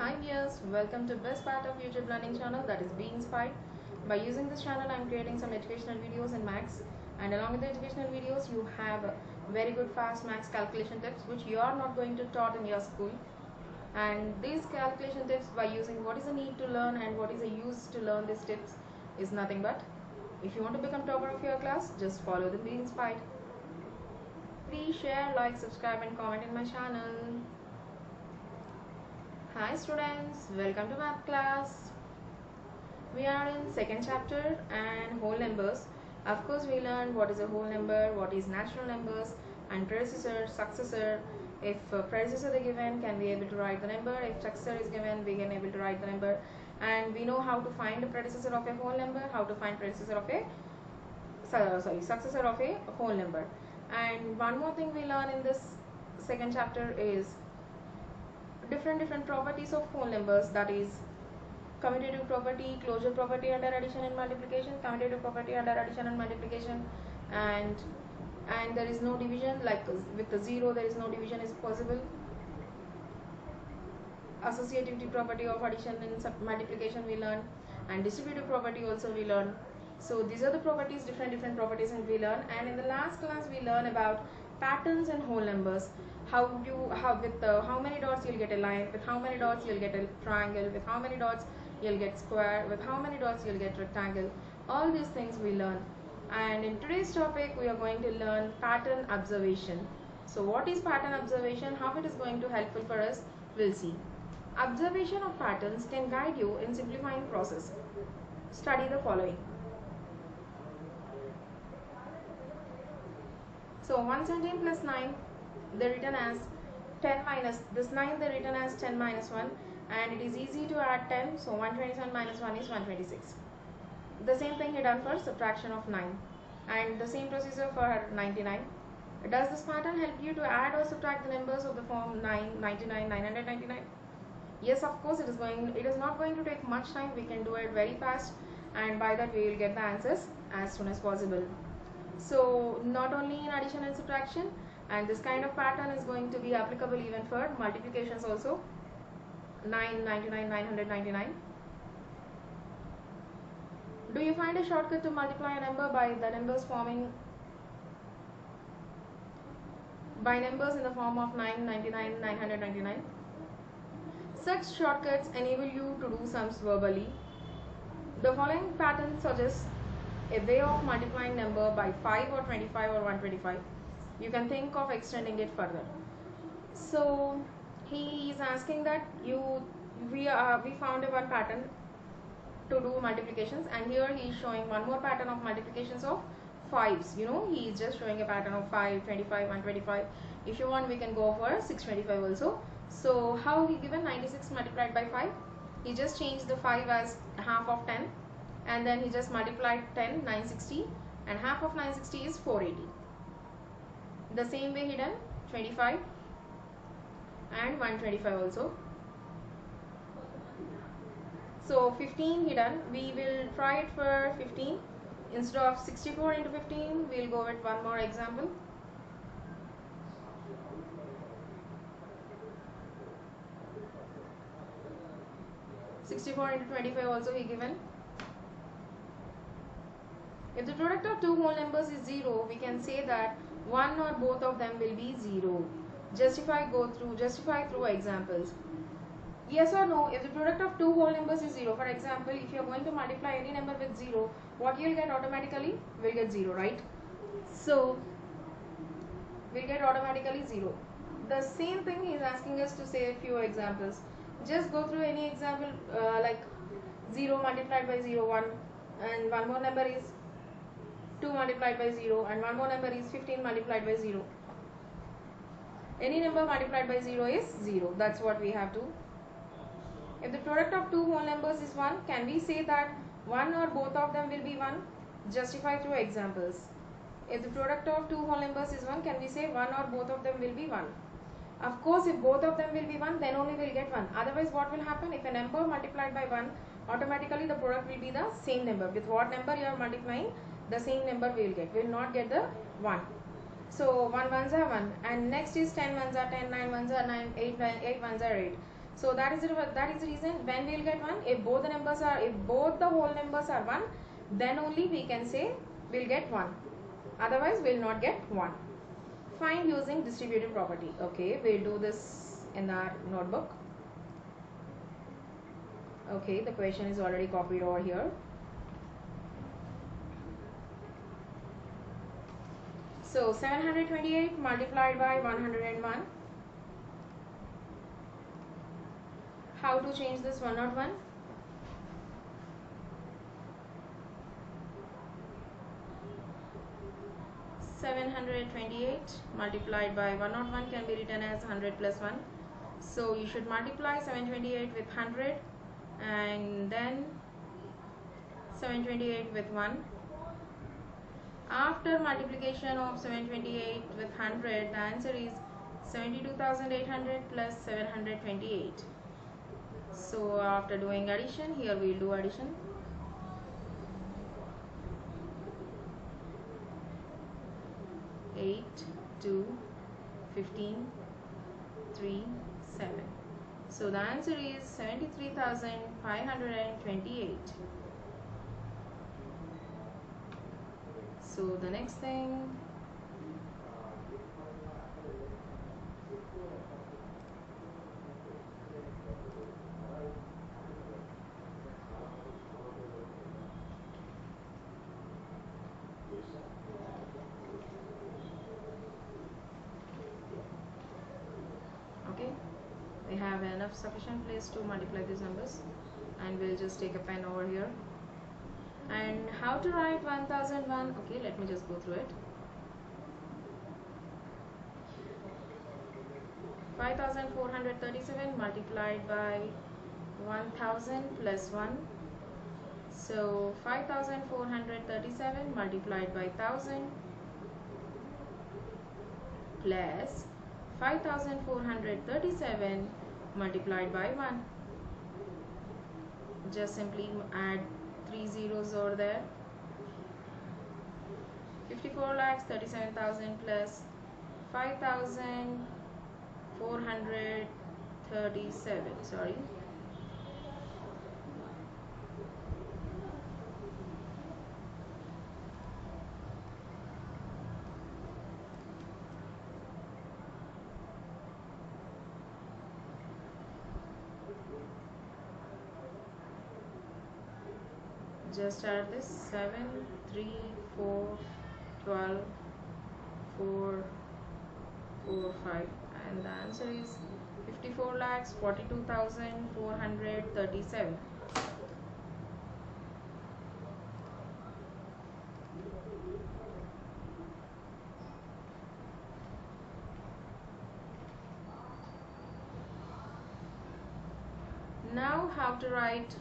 Hi viewers, welcome to best part of YouTube learning channel, that is Be Inspired. By using this channel I am creating some educational videos in Maths, and along with the educational videos you have very good fast Maths calculation tips which you are not going to taught in your school. And these calculation tips, by using what is the need to learn and what is the use to learn these tips, is nothing but, if you want to become topper of your class, just follow the Be Inspired. Please share, like, subscribe and comment in my channel. Hi students, welcome to math class. We are in second chapter and whole numbers. Of course we learned what is a whole number, what is natural numbers, and predecessor, successor. If predecessor is given, can we able to write the number? If successor is given, we can able to write the number. And we know how to find the predecessor of a whole number, how to find predecessor of a successor of a whole number. And one more thing we learn in this second chapter is different properties of whole numbers, that is commutative property, closure property under addition and multiplication, commutative property under addition and multiplication, and there is no division, like with the zero there is no division is possible. Associativity property of addition and multiplication we learn, and distributive property also we learn. So these are the properties, different properties, and we learn. And in the last class we learn about patterns and whole numbers. How many dots you'll get a line, with how many dots you'll get a triangle, with how many dots you'll get square, with how many dots you'll get rectangle. All these things we learn. And in today's topic we are going to learn pattern observation. So what is pattern observation, how it is going to helpful for us, we'll see. Observation of patterns can guide you in simplifying process. Study the following. So 117 plus 9 they written as 10 minus this 9 they written as 10 minus 1, and it is easy to add 10, so 127 minus 1 is 126. The same thing he done for subtraction of 9, and the same procedure for 99. Does this pattern help you to add or subtract the numbers of the form 999, 999? Yes, of course it is not going to take much time. We can do it very fast, and by that we will get the answers as soon as possible. So not only in addition and subtraction, and this kind of pattern is going to be applicable even for multiplications also. 999, 999. Do you find a shortcut to multiply a number by the numbers in the form of 999, 999? Such shortcuts enable you to do sums verbally. The following pattern suggests a way of multiplying number by 5 or 25 or 125. You can think of extending it further. So he is asking that we found one pattern to do multiplications, and here he is showing one more pattern of multiplications of 5s. He is just showing a pattern of 5, 25, 125. If you want we can go for 625 also. So how he given 96 multiplied by 5? He just changed the 5 as half of 10, and then he just multiplied 10, 960, and half of 960 is 480. The same way he done 25 and 125 also. So 15 he done. We will try it for 15. Instead of 64 into 15, we will go with one more example. (64 into 25) also he given. If the product of two whole numbers is 0, we can say that one or both of them will be 0. Justify through examples. Yes or no, if the product of two whole numbers is 0, for example, if you are going to multiply any number with 0, what you will get automatically? Will get 0, right? So, we'll get automatically 0. The same thing he is asking us to say a few examples. Just go through any example like 0 multiplied by 0, 1, and one more number is 2 multiplied by 0, and one more number is 15 multiplied by 0. Any number multiplied by 0 is 0. That's what we have to. If the product of two whole numbers is 1, can we say that one or both of them will be 1? Justify through examples. If the product of two whole numbers is 1, can we say one or both of them will be 1? Of course, if both of them will be 1, then only we will get 1. Otherwise, what will happen? If a number multiplied by 1, automatically the product will be the same number. With what number you are multiplying, the same number we will get. We will not get the 1. So 1 ones are 1, and next is 10 ones are 10, 9 ones are 9, 8 ones are 8. So that is the reason when we will get 1. If both the whole numbers are 1, then only we can say we'll get 1. Otherwise we'll not get 1. Find using distributive property. Okay, we'll do this in our notebook. Okay, the question is already copied over here. So 728 multiplied by 101. How to change this 101? (728) multiplied by 101 can be written as 100 plus 1. So you should multiply 728 with 100 and then 728 with 1. After multiplication of 728 with 100, the answer is 72,800 plus 728. So after doing addition, here we will do addition. 8, 2, 15, 3, 7. So the answer is 73,528. So the next thing, okay, we have enough sufficient place to multiply these numbers, and we'll just take a pen over here. And how to write 1001? Okay, let me just go through it. 5,437 multiplied by 1000 plus 1. So 5,437 multiplied by 1000 plus 5,437 multiplied by 1. Just simply add 3 zeros over there. 54,37,000 plus 5,437. Sorry. Just add this 7, 3, 4, 12, 4, 4, 5, and the answer is 54,42,437. Now how to write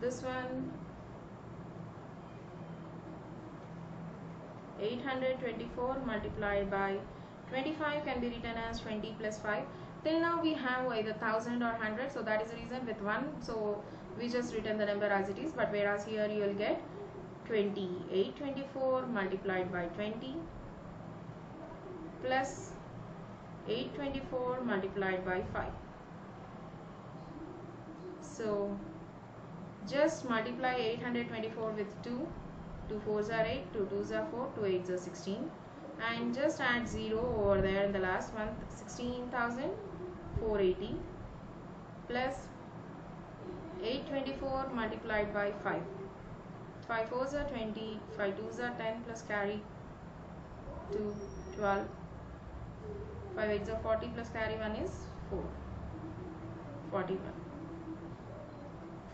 this one? 824 multiplied by 25 can be written as 20 plus 5. Till now we have either 1000 or 100, so that is the reason with 1, so we just written the number as it is, but whereas here you will get 20. 824 multiplied by 20 plus 824 multiplied by 5. So just multiply 824 with 2. 2 4s are 8, 2 2s are 4, 2 8s are 16, and just add 0 over there in the last one. 16,480 plus 824 multiplied by 5. 5 4s are 20, 5 2s are 10 plus carry 2, 12, 5 8s are 40 plus carry 1 is 4, 41,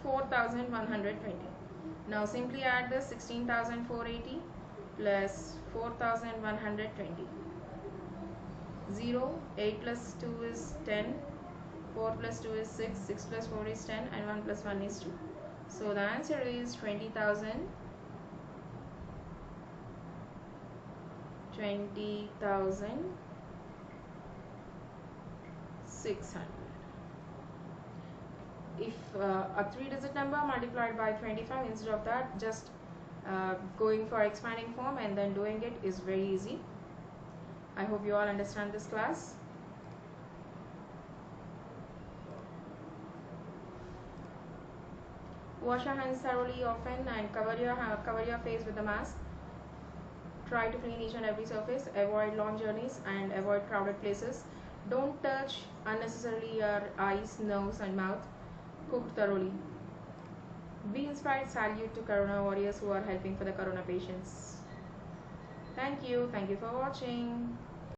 4,120. Now simply add the 16,480 plus 4,120. 0, 8 plus 2 is 10, 4 plus 2 is 6, 6 plus 4 is 10, and 1 plus 1 is 2. So the answer is 20,000. 20,600. If a 3-digit number multiplied by 25, instead of that, just going for expanding form and then doing it is very easy. I hope you all understand this class. Wash your hands thoroughly often and cover your face with a mask. Try to clean each and every surface. Avoid long journeys and avoid crowded places. Don't touch unnecessarily your eyes, nose and mouth. Cook thoroughly. Be inspired. Salute to Corona warriors who are helping for the Corona patients. Thank you. Thank you for watching.